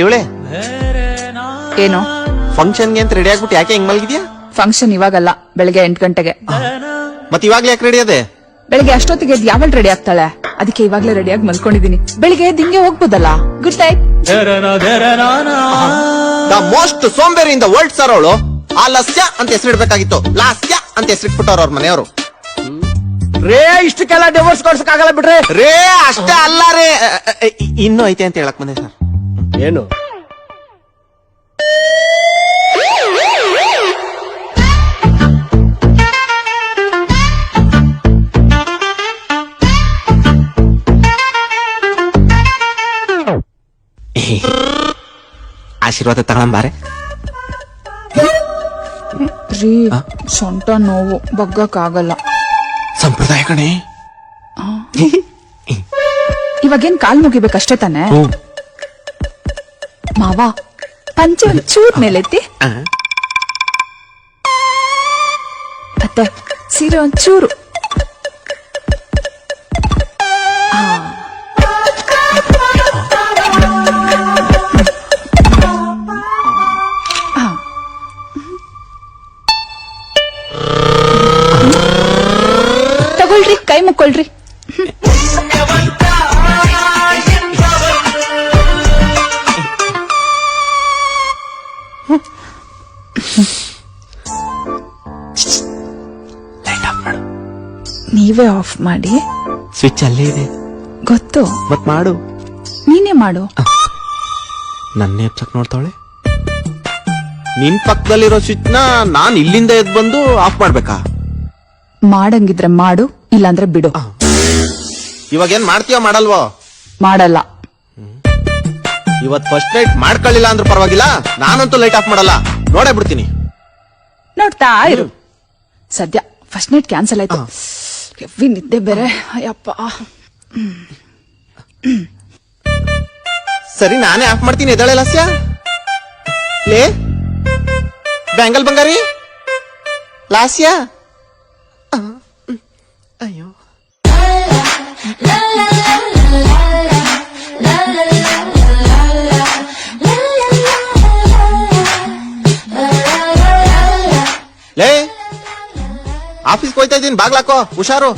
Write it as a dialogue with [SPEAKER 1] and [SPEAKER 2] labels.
[SPEAKER 1] ಇವಳೆ
[SPEAKER 2] ಏನು
[SPEAKER 1] ಫಂಕ್ಷನ್ಗೆ ಅಂತ ರೆಡಿ ಆಗ್ಬಿಟ್ಟು ಯಾಕೆ ಹಿಂಗ್ ಮಲಗಿದ್ಯಾ?
[SPEAKER 2] ಫಂಕ್ಷನ್ ಇವಾಗಲ್ಲ, ಬೆಳಗ್ಗೆ 8 ಗಂಟೆಗೆ.
[SPEAKER 1] ಮತ್ ಇವಾಗ್ಲೇ ಯಾಕೆ ರೆಡಿ ಅದೇ?
[SPEAKER 2] ಬೆಳಿಗ್ಗೆ ಅಷ್ಟೊತ್ತಿಗೆ ಯಾವಲ್ ರೆಡಿ ಆಗ್ತಾಳೆ, ಅದಕ್ಕೆ ಇವಾಗ್ಲೇ ರೆಡಿಯಾಗಿ ಮಲ್ಕೊಂಡಿದೀನಿ. ಬೆಳಿಗ್ಗೆ ಹಿಂಗೆ ಹೋಗ್ಬೋದಲ್ಲ. Good night.
[SPEAKER 1] ದ ಮೋಸ್ಟ್ ಸೋಂಬೇರಿ ಇನ್ ದ ವರ್ಲ್ಡ್ ಸರ್ ಅವಳು. ಆ ಲಸ್ಯ ಅಂತ ಹೆಸರಿಡ್ಬೇಕಾಗಿತ್ತು, ಲಾಸ್ಯ ಅಂತ ಹೆಸರಿಟ್ಬಿಟ್ಟವ್ರ ಅವ್ರ ಮನೆಯವರು.
[SPEAKER 3] ರೇ ಇಷ್ಟಕ್ಕೆಲ್ಲ ಡಿವೋರ್ಸ್ ಕೊಡ್ಸಕ್ಕಾಗಲ್ಲ ಬಿಡ್ರಿ.
[SPEAKER 1] ರೇ ಅಷ್ಟೇ ಅಲ್ಲ ರೇ, ಇನ್ನೂ ಐತೆ ಅಂತ ಹೇಳಕ್ ಬಂದೆ ಸರ್.
[SPEAKER 3] ಏನು
[SPEAKER 1] ಆಶೀರ್ವಾದ ತಗೊಂಬಾರೆ.
[SPEAKER 2] ರೀ ಸೊಂಟ ನೋವು, ಬಗ್ಗಕ್ಕಾಗಲ್ಲ.
[SPEAKER 1] ಸಂಪ್ರದಾಯ ಕಣೆ.
[SPEAKER 2] ಇವಾಗೇನ್ ಕಾಲ್ ಮುಗಿಬೇಕಷ್ಟೇ ತಾನೆ? ಮಾವ ಪಂಚೆ ಒಂಚೂರ್ ಮೇಲೆತ್ತಿ. ಅತ್ತೆ ಸೀರೆ ಒಂಚೂರು. ತಗೊಳ್ರಿ, ಕೈ ಮುಕ್ಕೊಳ್ರಿ. ನೀವೇ ಆಫ್ ಮಾಡಿ.
[SPEAKER 1] ಸ್ವಿಚ್ ಅಲ್ಲೇ ಇದೆ
[SPEAKER 2] ಗೊತ್ತು,
[SPEAKER 1] ಮತ್ ಮಾಡು.
[SPEAKER 2] ನೀನೇ ಮಾಡು.
[SPEAKER 1] ನನ್ನೇ ಚೆಕ್ ನೋಡ್ತಾವಳೆ. ನಿನ್ ಪಕ್ಕದಲ್ಲಿರೋ ಸ್ವಿಚ್ ನ ನಾನ್ ಇಲ್ಲಿಂದ ಎದ್ ಬಂದು ಆಫ್ ಮಾಡ್ಬೇಕಾ?
[SPEAKER 2] ಮಾಡಂಗಿದ್ರೆ ಮಾಡು, ಇಲ್ಲಾಂದ್ರೆ ಬಿಡು.
[SPEAKER 1] ಇವಾಗ ಏನ್ ಮಾಡ್ತೀಯೋ ಮಾಡಲ್ವೋ?
[SPEAKER 2] ಮಾಡಲ್ಲ.
[SPEAKER 1] ಇವತ್ ಫಸ್ಟ್ ನೈಟ್ ಮಾಡ್ಕೊಳ್ಳಿಲ್ಲ ಅಂದ್ರೂ ಪರವಾಗಿಲ್ಲ, ನಾನಂತೂ ಲೈಟ್ ಆಫ್ ಮಾಡಲ್ಲ. ನೋಡೇ ಬಿಡ್ತೀನಿ.
[SPEAKER 2] ನೋಡ್ತಾ ಇರು. ಸದ್ಯ ಫಸ್ಟ್ ನೈಟ್ ಕ್ಯಾನ್ಸಲ್ ಆಯ್ತು. ಹೆವಿ ನಿದ್ದೆ ಬೇರೆ. ಅಯ್ಯಪ್ಪ.
[SPEAKER 1] ಸರಿ, ನಾನೇ ಆಫ್ ಮಾಡ್ತೀನಿ. ಎದಳೆ ಲಾಸ್ಯ ಲೇ, ಬ್ಯಾಂಗಲ್ ಬಂಗಾರಿ, ಲಾಸ್ಯ. ಅಯ್ಯೋ, ಲೇ ಆಫೀಸ್ಗೆ ಹೋಯ್ತಾ ಇದ್ದೀನಿ, ಬಾಗ್ಲಾಕೋ, ಹುಷಾರು.